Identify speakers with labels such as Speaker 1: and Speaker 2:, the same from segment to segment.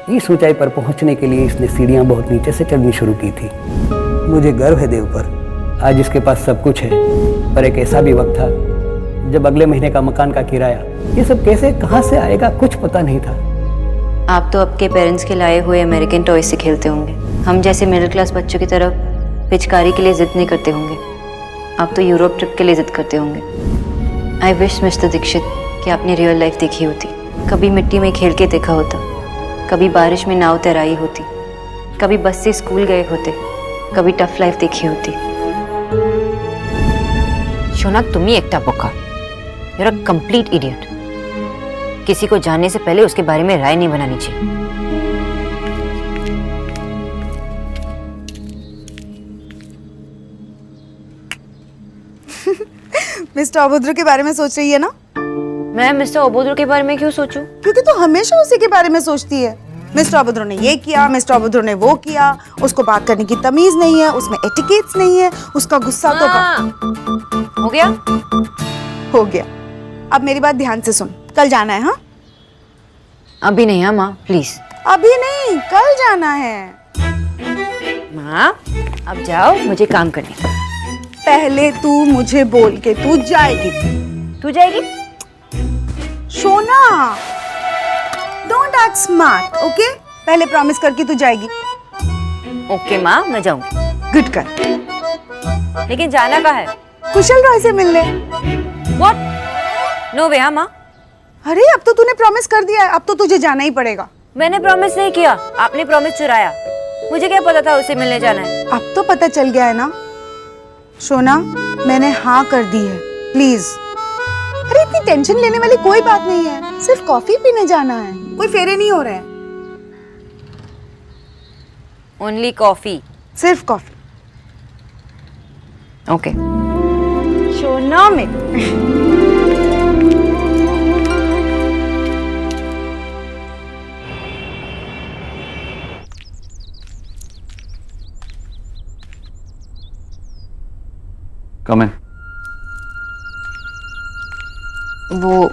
Speaker 1: इस ऊंचाई पर पहुंचने के लिए इसने सीढ़ियां बहुत नीचे से चढ़नी शुरू की थी। मुझे गर्व है देव पर, आज इसके पास सब कुछ है। पर एक ऐसा भी वक्त था जब अगले महीने का मकान का किराया, ये सब कैसे कहाँ से आएगा कुछ पता नहीं था।
Speaker 2: आप तो आपके पेरेंट्स के लाए हुए अमेरिकन टॉयज से खेलते होंगे। हम जैसे मिडिल क्लास बच्चों की तरफ पिचकारी के लिए जिद नहीं करते होंगे। आप तो यूरोप ट्रिप के लिए जिद करते होंगे। आई विश मिस्टर दीक्षित कि आपने रियल लाइफ देखी होती, कभी मिट्टी में खेल के देखा होता, कभी बारिश में नाव तैराई होती, कभी बस से स्कूल गए होते, कभी टफ लाइफ देखी होती।
Speaker 3: शोना, तुम ही एकटा बोका। You're a complete idiot. किसी को जानने से पहले उसके बारे में राय नहीं बनानी चाहिए।
Speaker 4: मिस्टर अभद्र के बारे में सोच रही है ना?
Speaker 3: मैं मिस्टर अभद्र के बारे में क्यों सोचूं?
Speaker 4: क्योंकि तू हमेशा उसी के बारे में सोचती है। मिस्टर अभद्र ने ये किया, मिस्टर अभद्र ने वो किया, उसको बात करने की तमीज नहीं है, उसमें एटिकेट्स नहीं है, उसका गुस्सा तो
Speaker 3: हो गया?
Speaker 4: हो गया। अब मेरी बात ध्यान से सुन, कल जाना है। हाँ,
Speaker 3: अभी नहीं। हाँ माँ, प्लीज।
Speaker 4: अभी नहीं, कल जाना है।
Speaker 3: माँ, अब जाओ, मुझे काम करने दो।
Speaker 4: पहले तू मुझे बोल के तू जाएगी।
Speaker 3: तू जाएगी?
Speaker 4: Shona, don't act smart, okay? पहले प्रॉमिस कर कि तू जाएगी।
Speaker 3: ओके माँ, मैं जाऊंगी।
Speaker 4: गुड कर।
Speaker 3: लेकिन जाना कहाँ है?
Speaker 4: कुशल रॉय से मिलने।
Speaker 3: What? नो वे। हाँ माँ।
Speaker 4: अरे अब तो तूने प्रॉमिस कर दिया है, अब तो तुझे जाना ही पड़ेगा।
Speaker 3: मैंने प्रॉमिस नहीं किया, आपने प्रॉमिस चुराया। मुझे क्या पता था उसे मिलने जाना है।
Speaker 4: अब तो पता चल गया है ना शोना, मैंने हाँ कर दी है, प्लीज। अरे इतनी टेंशन लेने वाली कोई बात नहीं है, सिर्फ कॉफी पीने जाना है, कोई फेरे नहीं हो रहे हैं।
Speaker 3: Only coffee?
Speaker 4: सिर्फ कॉफी।
Speaker 3: ओके।
Speaker 4: शोना में
Speaker 5: कम इन।
Speaker 3: वो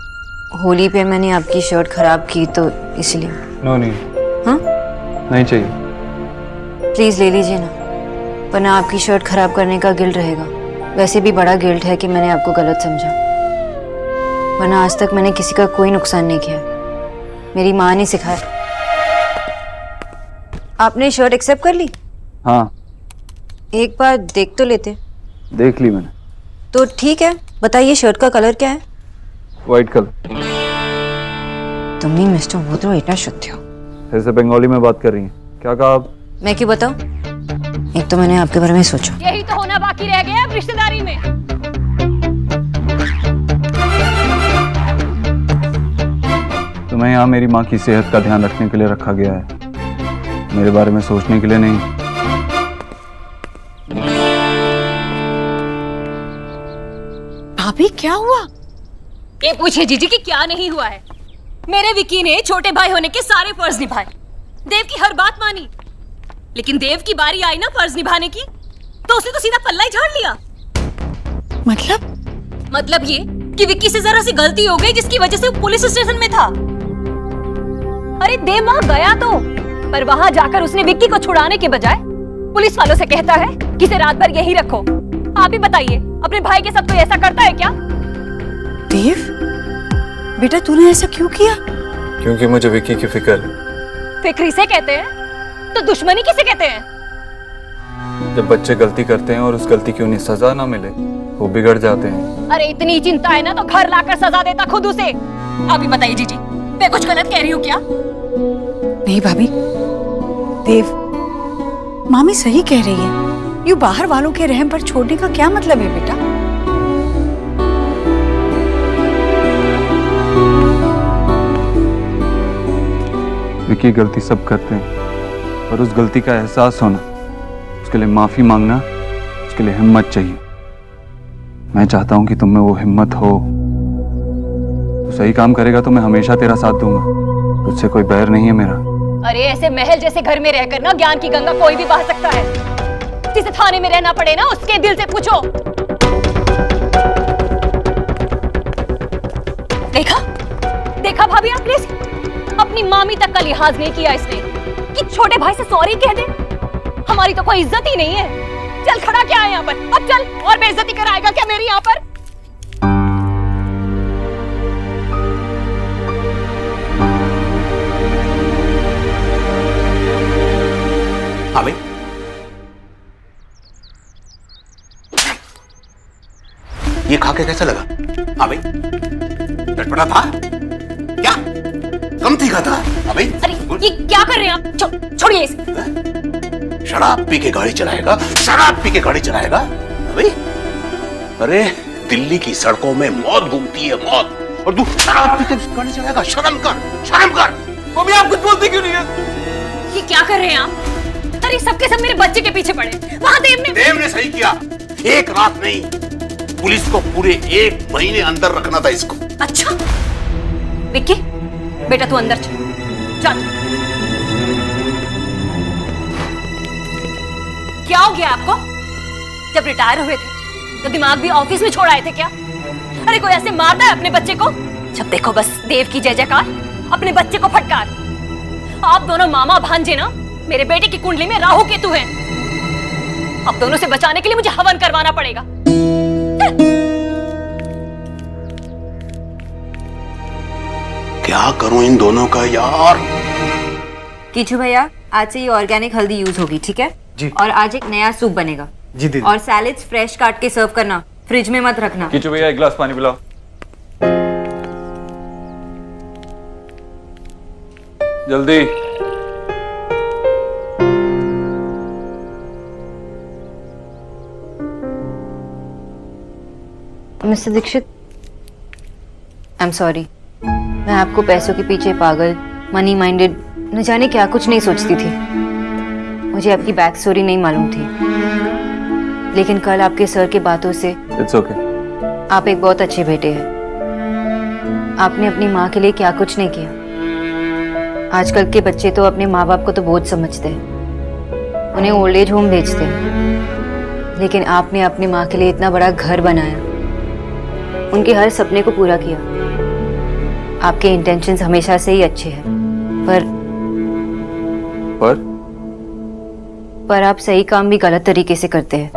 Speaker 3: होली पे मैंने आपकी शर्ट खराब की तो इसलिए।
Speaker 5: नो नहीं।
Speaker 3: हाँ?
Speaker 5: नहीं चाहिए।
Speaker 3: प्लीज ले लीजिए ना, वरना आपकी शर्ट खराब करने का गिल्ट रहेगा। वैसे भी बड़ा गिल्ट है कि मैंने आपको गलत समझा, वरना आज तक मैंने किसी का कोई नुकसान नहीं किया। मेरी माँ ने सिखाया। आपने शर्ट एक्सेप्ट कर ली?
Speaker 5: हाँ,
Speaker 3: एक बार देख तो लेते।
Speaker 5: देख ली मैंने।
Speaker 3: तो ठीक है, बताइए शर्ट का कलर क्या है?
Speaker 5: White colour.
Speaker 3: तुम ही मिस्टर अभद्र इतना शुद्ध हो।
Speaker 5: फिर से बंगाली में बात कर रही हैं, क्या कहा आप?
Speaker 3: मैं क्यों बताऊं? एक तो मैंने आपके बारे में सोचा।
Speaker 6: यही तो होना बाकी रह गया अब रिश्तेदारी में।
Speaker 5: तुम्हें यहाँ मेरी माँ की सेहत का ध्यान रखने के लिए रखा गया है, मेरे बारे में सोचने के लिए नहीं।
Speaker 6: भाभी क्या हुआ? ये पूछिए जीजी कि क्या नहीं हुआ है। मेरे विकी ने छोटे भाई होने के सारे फर्ज निभाए, देव की हर बात मानी, लेकिन देव की बारी आई ना फर्ज निभाने की तो उसने तो सीधा पल्ला ही झाड़ लिया। मतलब ये कि विक्की से जरा सी गलती हो गई जिसकी वजह से वो पुलिस स्टेशन में था। अरे देव वहां गया तो, पर वहां जाकर उसने विक्की को छुड़ाने के बजाय पुलिस वालों से कहता है कि इसे रात भर यही रखो। आप ही बताइए, अपने भाई के साथ कोई ऐसा करता है क्या?
Speaker 4: देव बेटा, तूने ऐसा क्यों किया?
Speaker 5: क्योंकि मुझे विक्की की फिक्र है।
Speaker 6: फिक्र इसे कहते हैं, तो दुश्मनी किसे कहते हैं?
Speaker 5: जब बच्चे गलती करते हैं और उस गलती की उन्हें सजा ना मिले, वो बिगड़ जाते हैं।
Speaker 6: अरे इतनी चिंता है ना तो घर लाकर सजा देता खुद उसे। अभी बताइए जीजी, मैं कुछ गलत कह रही हूँ क्या?
Speaker 4: नहीं भाभी, देव मामी सही कह रही है। यूं बाहर वालों के रहम पर छोड़ने का क्या मतलब है बेटा?
Speaker 5: विक्की गलती सब करते हैं, पर उस गलती का एहसास होना, उसके लिए माफी मांगना, उसके लिए हिम्मत चाहिए। मैं चाहता हूं कि तुम में वो हिम्मत हो। तू सही काम करेगा तो मैं हमेशा तेरा साथ दूंगा, तुझसे कोई बैर नहीं है मेरा।
Speaker 6: अरे ऐसे महल जैसे घर में रहकर ना ज्ञान की गंगा कोई भी बहा सकता है। जिसे थाने में रहना पड़े ना उसके दिल से पूछो। देखा देखा भाभी आपने, अपनी मामी तक का लिहाज नहीं किया इसने कि छोटे भाई से सॉरी कह दे। हमारी तो कोई इज्जत ही नहीं है। चल खड़ा क्या है यहाँ पर, अब चल, और बेइज्जती कराएगा क्या मेरी यहाँ पर?
Speaker 7: हाँ भाई, ये खा के कैसा लगा? हाँ भाई, चटपटा था क्या? कम तीखा था? हाँ भाई।
Speaker 6: अरे ये क्या कर रहे हैं आप? छोड़िए इसे।
Speaker 7: शराब पी के गाड़ी चलाएगा, शराब पी के गाड़ी चलाएगा? हाँ भाई, अरे दिल्ली की सड़कों में मौत घूमती है, मौत, और तू शराब पी के गाड़ी चलाएगा? शर्म कर, शर्म कर। मम्मी आप कुछ बोलती क्यों नहीं है?
Speaker 6: ये क्या कर रहे हैं आप? अरे सबके सब मेरे बच्चे के पीछे पड़े। वहां देव ने
Speaker 7: सही किया। एक रात नहीं, पुलिस को पूरे 1 महीने अंदर रखना था इसको।
Speaker 6: अच्छा विक्की, बेटा तू अंदर चल, चल। क्या हो गया आपको? जब रिटायर हुए थे तो दिमाग भी ऑफिस में छोड़ आए थे क्या? अरे कोई ऐसे मारता है अपने बच्चे को? जब देखो बस देव की जय जयकार, अपने बच्चे को फटकार। आप दोनों मामा भांजे ना मेरे बेटे की कुंडली में राहु केतु हैं। अब दोनों से बचाने के लिए मुझे हवन करवाना पड़ेगा।
Speaker 7: क्या करूं इन दोनों का यार?
Speaker 3: किचू भैया, आज से ये ऑर्गेनिक हल्दी यूज होगी, ठीक है जी। और आज एक नया सूप बनेगा
Speaker 8: जी दीदी।
Speaker 3: और सैलेड्स फ्रेश काट के सर्व करना, फ्रिज में मत रखना।
Speaker 5: किचू भैया 1 गिलास पानी पिलाओ। जल्दी।
Speaker 3: Mister Dikshit, I am sorry. मैं आपको पैसों के पीछे पागल, मनी माइंडेड, न जाने क्या कुछ नहीं सोचती थी। मुझे आपकी बैक स्टोरी नहीं मालूम थी, लेकिन कल आपके सर की बातों से
Speaker 5: इट्स ओके।
Speaker 3: आप एक बहुत अच्छे बेटे हैं। आपने अपनी माँ के लिए क्या कुछ नहीं किया। आजकल के बच्चे तो अपने माँ बाप को तो बोझ समझते हैं, उन्हें ओल्ड एज होम भेजते हैं, लेकिन आपने अपनी माँ के लिए इतना बड़ा घर बनाया, उनके हर सपने को पूरा किया। आपके इंटेंशंस हमेशा से ही अच्छे हैं, पर आप सही काम भी गलत तरीके से करते हैं।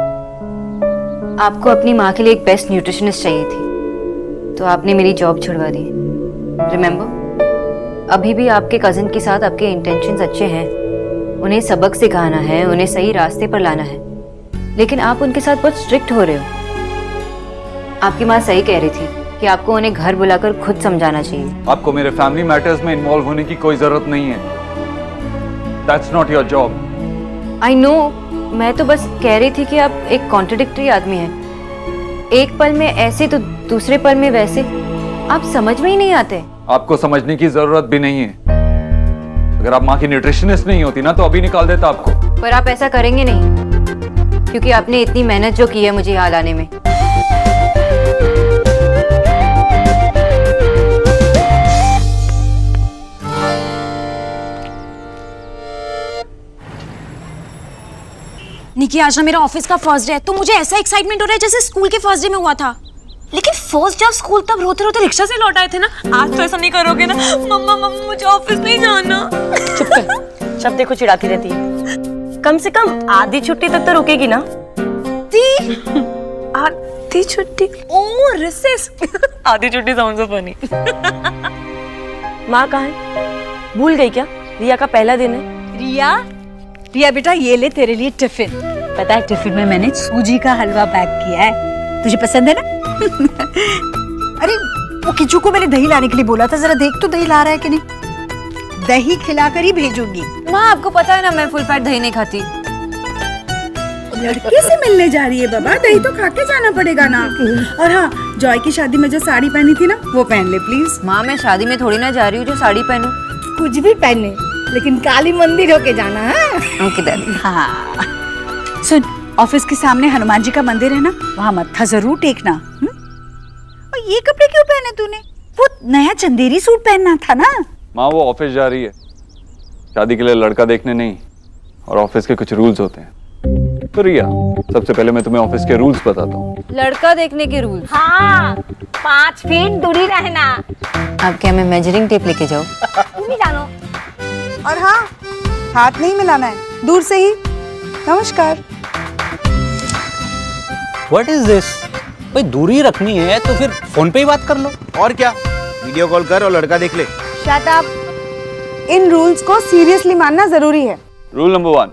Speaker 3: आपको अपनी माँ के लिए एक बेस्ट न्यूट्रिशनिस्ट चाहिए थी, तो आपने मेरी जॉब छुड़वा दी। रिमेम्बर, अभी भी आपके कजिन के साथ आपके इंटेंशंस अच्छे हैं, उन्हें सबक सिखाना है, उन्हें सही रास्ते पर लाना है, लेकिन आप उनके साथ बहुत स्ट्रिक्ट हो रहे हो। आपकी माँ सही कह रही थी कि आपको उन्हें घर बुलाकर खुद समझाना चाहिए।
Speaker 5: आपको मेरे फैमिली मैटर्स में इन्वॉल्व होने की कोई जरूरत नहीं है। That's not your job.
Speaker 3: I know, मैं तो बस कह रही थी कि आप एक कॉन्ट्रडिक्टरी आदमी हैं। एक पल में ऐसे तो दूसरे पल में वैसे। आप समझ में ही नहीं आते।
Speaker 5: आपको समझने की जरूरत भी नहीं है। अगर आप माँ की न्यूट्रिशनिस्ट नहीं होती ना तो अभी निकाल देता आपको।
Speaker 3: पर आप ऐसा करेंगे नहीं, क्योंकि आपने इतनी मेहनत जो की है मुझे यहाँ लाने में।
Speaker 9: निकी, आज ना मेरा ऑफिस का फर्स्ट डे है, तो मुझे ऐसा एक्साइटमेंट हो रहा है जैसे स्कूल के फर्स्ट डे में हुआ था। लेकिन फर्स्ट डे ऑफ स्कूल तब रोते रोते रिक्शा से लौट आए थे ना। आज तो ऐसा नहीं करोगे ना? मम्मा मम्मा मुझे ऑफिस नहीं जाना।
Speaker 10: चुप कर, सब देखो चिढ़ाती रहती है। कम से कम आधी छुट्टी तक तो रुकेगी ना?
Speaker 9: आधी छुट्टी? ओह रिसेस। आधी छुट्टी साउंड्स सो फनी।
Speaker 10: माँ कहाँ है? भूल गई क्या? रिया का पहला दिन है।
Speaker 11: रिया बेटा, ये ले तेरे लिए टिफिन। पता है टिफिन में मैंने सूजी का हलवा पैक किया है, तुझे पसंद है ना?
Speaker 4: अरे वो किचू को मैंने दही लाने के लिए बोला था, जरा देख तो दही ला रहा है कि नहीं। दही खिलाकर ही भेजूंगी।
Speaker 3: माँ, आपको पता है ना मैं फुल फैट दही नहीं खाती।
Speaker 4: लड़के से मिलने जा रही है बाबा, दही तो खा के जाना पड़ेगा ना। और हाँ, जॉय की शादी में जो साड़ी पहनी थी ना, वो पहन ले प्लीज।
Speaker 3: माँ, मैं शादी में थोड़ी ना जा रही हूँ जो साड़ी पहनूं।
Speaker 4: कुछ भी पहने, लेकिन काली मंदिर होके जाना है।
Speaker 3: ओके दादी।
Speaker 11: हाँ सुन, ऑफिस के सामने हनुमान जी का मंदिर है ना, वहाँ मत्था जरूर टेकना। और ये कपड़े क्यों पहने तूने? वो नया चंदेरी सूट पहनना था ना।
Speaker 5: माँ, वो ऑफिस जा रही है, शादी के लिए लड़का देखने नहीं, और ऑफिस के कुछ रूल्स होते हैं। तो रिया, सबसे पहले मैं तुम्हें ऑफिस के रूल्स बताता हूँ।
Speaker 3: लड़का देखने के रूल्स।
Speaker 6: हाँ, 5 फीट दूरी रहना।
Speaker 3: आप क्या मैं मेजरिंग टेप लेके जाऊँ?
Speaker 6: तुम ही जानो।
Speaker 4: और हाँ, हाथ नहीं मिलाना है, दूर से ही। नमस्कार।
Speaker 1: What is this? भाई दूरी रखनी है तो फिर फोन पे ही बात कर लो।
Speaker 8: और क्या, वीडियो कॉल कर और लड़का देख ले।
Speaker 4: Shut up. इन रूल्स को सीरियसली मानना जरूरी है।
Speaker 5: रूल नंबर 1,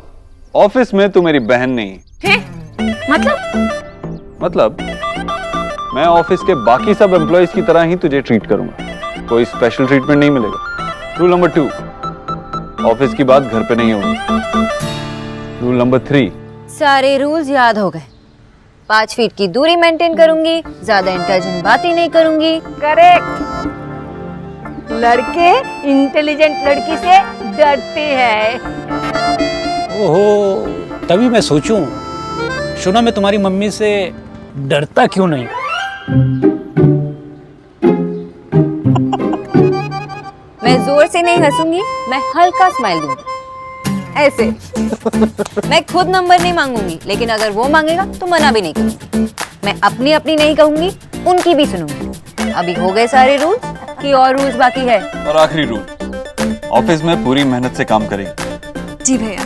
Speaker 5: ऑफिस में तू मेरी बहन नहीं है। मतलब मैं ऑफिस के बाकी सब एम्प्लॉइज की तरह ही तुझे ट्रीट करूंगा, कोई स्पेशल ट्रीटमेंट नहीं मिलेगा। रूल नंबर 2, ऑफिस की बात घर पे नहीं होगी। रूल नंबर 3,
Speaker 3: सारे रूल्स याद हो गए। 5 फीट की दूरी मेंटेन करूंगी, ज्यादा इंटेलिजेंट बातें नहीं करूंगी।
Speaker 6: करेक्ट। लड़के इंटेलिजेंट लड़की से डरते हैं।
Speaker 1: ओहो, तभी मैं सोचूं, सुना मैं तुम्हारी मम्मी से डरता क्यों नहीं?
Speaker 3: मैं जोर से नहीं हंसूंगी, मैं हल्का स्माइल दूंगी, ऐसे। मैं खुद नंबर नहीं मांगूंगी, लेकिन अगर वो मांगेगा तो मना भी नहीं करूंगी। मैं अपनी अपनी नहीं कहूंगी, उनकी भी सुनूंगी। अभी हो गए सारे रूल्स कि और रूल्स बाकी है?
Speaker 5: और आखिरी रूल, ऑफिस में पूरी मेहनत से काम करेगी।
Speaker 9: जी भैया।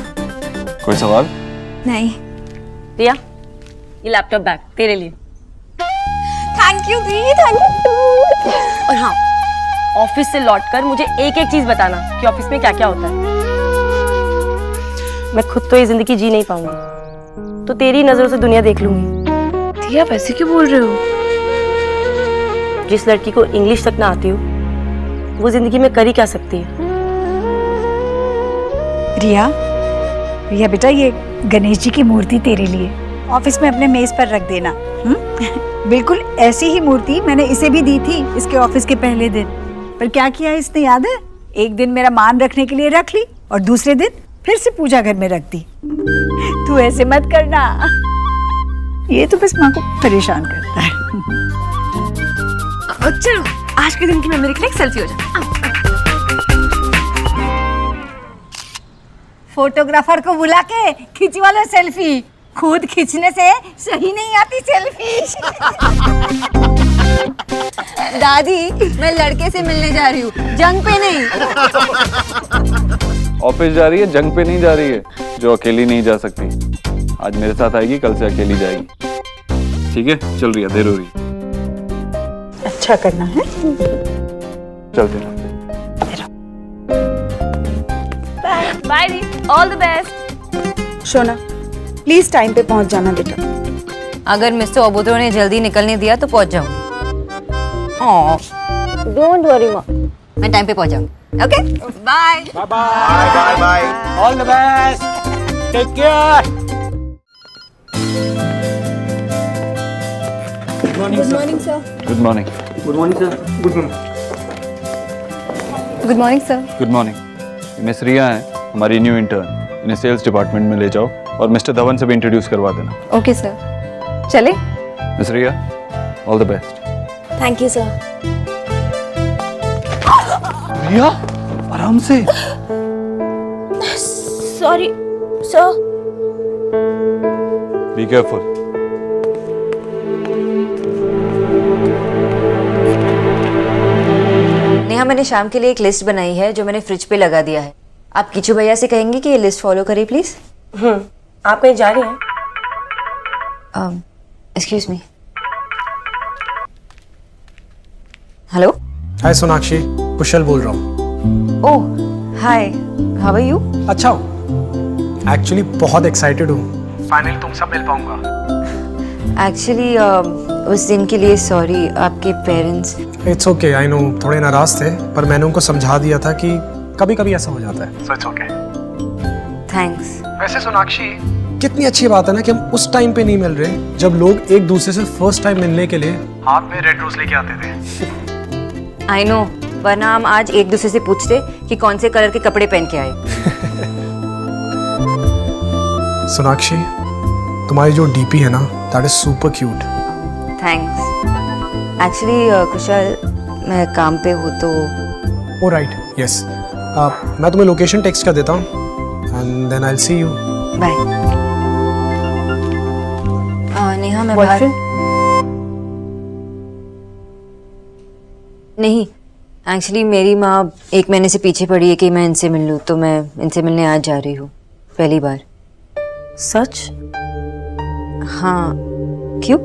Speaker 5: कोई सवाल?
Speaker 9: नहीं।
Speaker 10: रिया, ये लैपटॉप बैग तेरे लिए।
Speaker 9: Thank you the, thank you.
Speaker 10: और हाँ, ऑफिस से लौटकर मुझे एक एक चीज बताना कि ऑफिस में क्या क्या होता है। मैं खुद तो ये जिंदगी जी नहीं पाऊंगी, तो तेरी नजरों से दुनिया देख लूंगी।
Speaker 9: दी आप ऐसे क्यों बोल रहे हो?
Speaker 10: जिस लड़की को इंग्लिश तक ना आती हो, वो जिंदगी में कर ही क्या सकती है।
Speaker 11: रिया, रिया बेटा, ये गणेश जी की मूर्ति तेरे लिए ऑफिस में अपने मेज पर रख देना। बिल्कुल ऐसी ही मूर्ति मैंने इसे भी दी थी इसके ऑफिस के पहले दिन, पर क्या किया इसने याद है? एक दिन मेरा मान रखने के लिए रख ली और दूसरे दिन फिर से पूजा घर में रख दी। तू ऐसे मत करना, ये तो बस माँ को परेशान करता है।
Speaker 9: चलो, आज के दिन की मेमोरी के लिए एक सेल्फी हो जाए।
Speaker 11: फोटोग्राफर को बुला के खिंचवा लो सेल्फी। खुद खींचने से सही नहीं आती सेल्फी।
Speaker 3: दादी, मैं लड़के से मिलने जा रही हूँ, जंग पे नहीं।
Speaker 5: ऑफिस जा रही है, जंग पे नहीं जा रही है, जो अकेली नहीं जा सकती। आज मेरे साथ आएगी, कल से अकेली जाएगी। ठीक है, चल रही है, देर हो रही है।
Speaker 11: अच्छा करना है।
Speaker 5: चलते हैं।
Speaker 6: By the, all the best.
Speaker 4: Shona, please time पे पहुंच जाना बेटा।
Speaker 3: अगर मिस्टर ओबोद्रो ने जल्दी निकलने दिया तो पहुंच जाऊंगी। डोंट वरी माँ, मैं टाइम पे पहुंच जाऊंगी। Okay, bye
Speaker 8: bye bye bye.
Speaker 1: All the best, take care. Good morning sir.
Speaker 5: Good morning.
Speaker 1: Good morning sir. Good morning.
Speaker 3: Good morning sir.
Speaker 5: Good morning. Miss Riya है, हमारी न्यू इंटर्न। इन्हें sales department में ले जाओ और मिस्टर धवन से भी introduce करवा देना।
Speaker 3: ओके सर, चले।
Speaker 5: Miss Riya, all the best.
Speaker 9: Thank you sir.
Speaker 5: Riya, आराम से।
Speaker 9: Sorry sir.
Speaker 5: Be careful.
Speaker 3: Neha, मैंने शाम के लिए एक लिस्ट बनाई है जो मैंने फ्रिज पे लगा दिया है। आप किचू भैया से कहेंगे कि ये लिस्ट फॉलो करें प्लीज।
Speaker 10: आप कहीं जा रही हैं?
Speaker 3: Excuse me. हेलो।
Speaker 12: हाय सोनाक्षी, कुशल बोल रहा हूँ।
Speaker 3: ओह हाय, हाउ आर यू?
Speaker 12: अच्छा हूँ, एक्चुअली बहुत एक्साइटेड हूँ। फाइनली तुमसे मिल पाऊंगा।
Speaker 3: एक्चुअली उस दिन के लिए सॉरी, आपके parents.
Speaker 12: It's okay, I know थोड़े नाराज थे, पर मैंने उनको समझा दिया था कि कभी कभी ऐसा हो जाता है। So it's okay.
Speaker 3: थैंक्स।
Speaker 12: वैसे सोनाक्षी, कितनी अच्छी बात है ना कि हम उस टाइम पे नहीं मिल रहे जब लोग एक दूसरे से फर्स्ट टाइम मिलने के लिए हाथ में रेड रोज लेके आते थे।
Speaker 3: आई नो, वरना हम आज एक दूसरे से पूछते कि कौन से कलर के कपड़े पहन के आए।
Speaker 12: सोनाक्षी, तुम्हारी जो डीपी है ना, that is super cute.
Speaker 3: Thanks. Actually Kushal, मैं काम पे हूँ तो।
Speaker 12: Oh right, yes. मैं तुम्हें लोकेशन टेक्स्ट कर देता हूँ and then I will see you.
Speaker 3: Bye. मैं बाहर नहीं, एक्चुअली मेरी माँ 1 महीने से पीछे पड़ी है कि मैं इनसे मिल लूँ, तो मैं इनसे मिलने आज जा रही हूँ पहली बार।
Speaker 10: सच?
Speaker 3: हाँ, क्यों?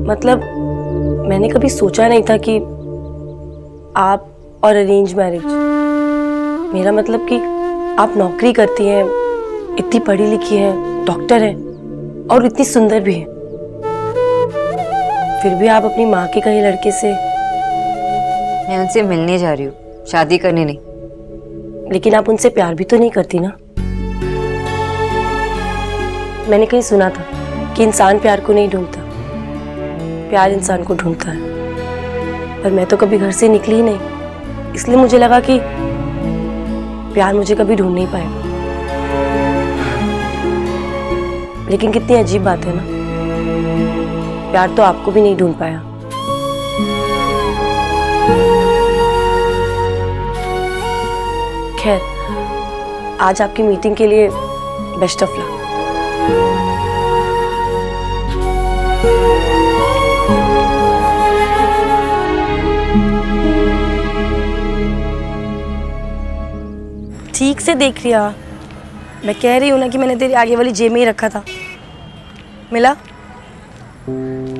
Speaker 10: मतलब मैंने कभी सोचा नहीं था कि आप और अरेंज मैरिज। मेरा मतलब कि आप नौकरी करती हैं, इतनी पढ़ी लिखी हैं, डॉक्टर हैं और इतनी सुंदर भी हैं, फिर भी आप अपनी माँ के कहीं लड़के से।
Speaker 3: मैं उनसे मिलने जा रही हूँ, शादी करने नहीं।
Speaker 10: लेकिन आप उनसे प्यार भी तो नहीं करती ना? मैंने कहीं सुना था कि इंसान प्यार को नहीं ढूंढता, प्यार इंसान को ढूंढता है। पर मैं तो कभी घर से निकली ही नहीं, इसलिए मुझे लगा कि प्यार मुझे कभी ढूंढ नहीं पाएगा। लेकिन कितनी अजीब बात है ना, प्यार तो आपको भी नहीं ढूंढ पाया। खैर, आज आपकी मीटिंग के लिए बेस्ट ऑफ लक। ठीक से देख लिया, मैं कह रही हूँ ना कि मैंने तेरी आगे वाली जेब में ही रखा था। मिला?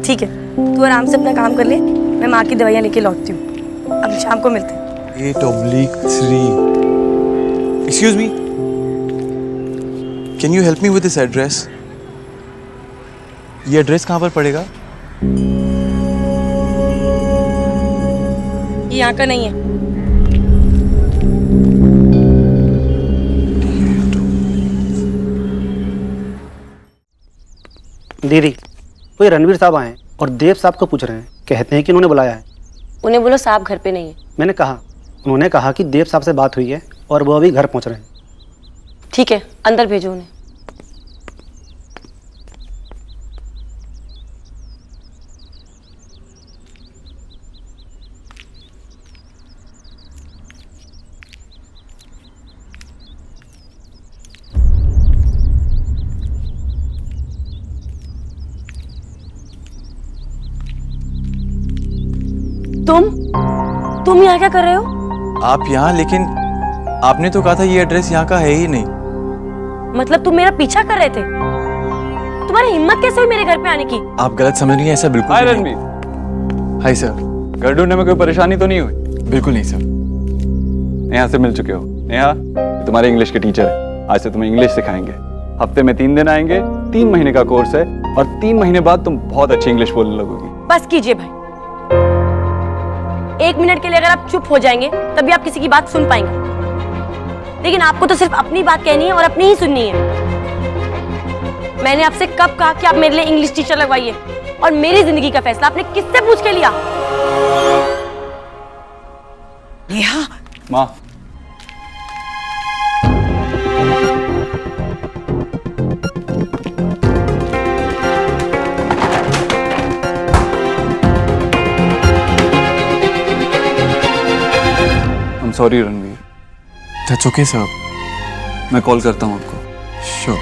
Speaker 10: ठीक है, तू आराम से अपना काम कर ले, मैं माँ की दवाइयाँ लेके लौटती हूँ। अब शाम को मिलते हैं।
Speaker 13: 8/3। Excuse me. Can you help me with this address? ये एड्रेस कहाँ पर पड़ेगा?
Speaker 10: ये यहाँ का नहीं है।
Speaker 1: दीदी, कोई रणवीर साहब आए हैं और देव साहब को पूछ रहे हैं, कहते हैं कि उन्होंने बुलाया है।
Speaker 10: उन्हें बोलो साहब घर पे नहीं है।
Speaker 1: मैंने कहा, उन्होंने कहा कि देव साहब से बात हुई है और वो अभी घर पहुंच रहे हैं।
Speaker 10: ठीक है, अंदर भेजो उन्हें। तुम यहाँ क्या कर रहे हो?
Speaker 13: आप यहाँ? लेकिन आपने तो कहा था ये एड्रेस यहाँ का है ही नहीं।
Speaker 10: मतलब तुम मेरा पीछा कर रहे थे? तुम्हारी हिम्मत कैसे हुई मेरे घर पे आने की?
Speaker 13: आप गलत समझ रही हैं, ऐसा बिल्कुल
Speaker 5: हाय
Speaker 13: नहीं।
Speaker 5: रणवीर।
Speaker 13: Hi sir.
Speaker 5: घर ढूंढने में कोई परेशानी तो नहीं हुई?
Speaker 13: बिल्कुल नहीं सर।
Speaker 5: नेहा से मिल चुके हो? नेहा तुम्हारे इंग्लिश के टीचर है, आज से तुम्हें इंग्लिश सिखाएंगे। हफ्ते में 3 दिन आएंगे, 3 महीने का कोर्स है और 3 महीने बाद तुम बहुत अच्छी इंग्लिश बोलने लगोगी।
Speaker 10: बस कीजिए भाई, 1 मिनट के लिए अगर आप चुप हो जाएंगे तभी आप किसी की बात सुन पाएंगे, लेकिन आपको तो सिर्फ अपनी बात कहनी है और अपनी ही सुननी है। मैंने आपसे कब कहा कि आप मेरे लिए इंग्लिश टीचर लगवाइए, और मेरी जिंदगी का फैसला आपने किससे पूछ के लिया?
Speaker 11: नेहा,
Speaker 5: माँ, I'm sorry Ranveer.
Speaker 13: That's okay sir।
Speaker 5: मैं कॉल करता हूँ आपको।
Speaker 13: Sure।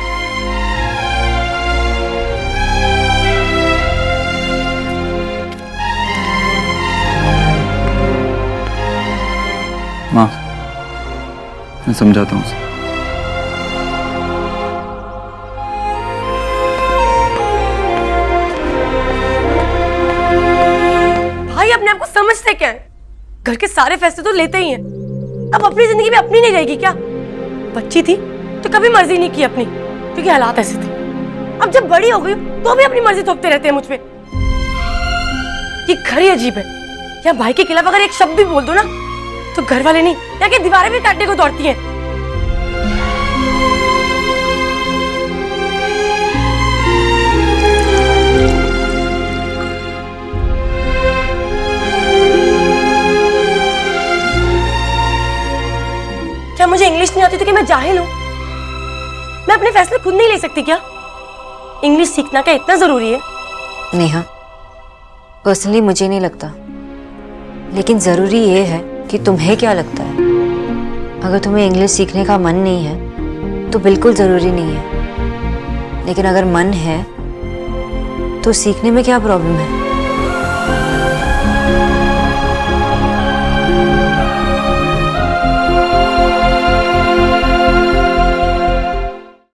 Speaker 5: माँ, मैं समझाता हूँ उसे।
Speaker 10: भाई अपने आप को समझते क्या है? घर के सारे फैसले तो लेते ही हैं, अब अपनी जिंदगी में अपनी नहीं रहेगी क्या? बच्ची थी तो कभी मर्जी नहीं की अपनी, क्योंकि हालात ऐसे थे। अब जब बड़ी हो गई तो भी अपनी मर्जी थोपते रहते हैं मुझ पे। ये घर ही अजीब है, या भाई के खिलाफ अगर एक शब्द भी बोल दो ना तो घर वाले नहीं, या कि दीवारें भी काटने को दौड़ती हैं। क्या मुझे इंग्लिश नहीं आती तो कि मैं जाहिल हूं? मैं अपने फैसले खुद नहीं ले सकती क्या? इंग्लिश सीखना क्या इतना जरूरी है?
Speaker 3: नेहा, पर्सनली मुझे नहीं लगता, लेकिन ज़रूरी ये है कि तुम्हें क्या लगता है। अगर तुम्हें इंग्लिश सीखने का मन नहीं है तो बिल्कुल ज़रूरी नहीं है, लेकिन अगर मन है तो सीखने में क्या प्रॉब्लम है?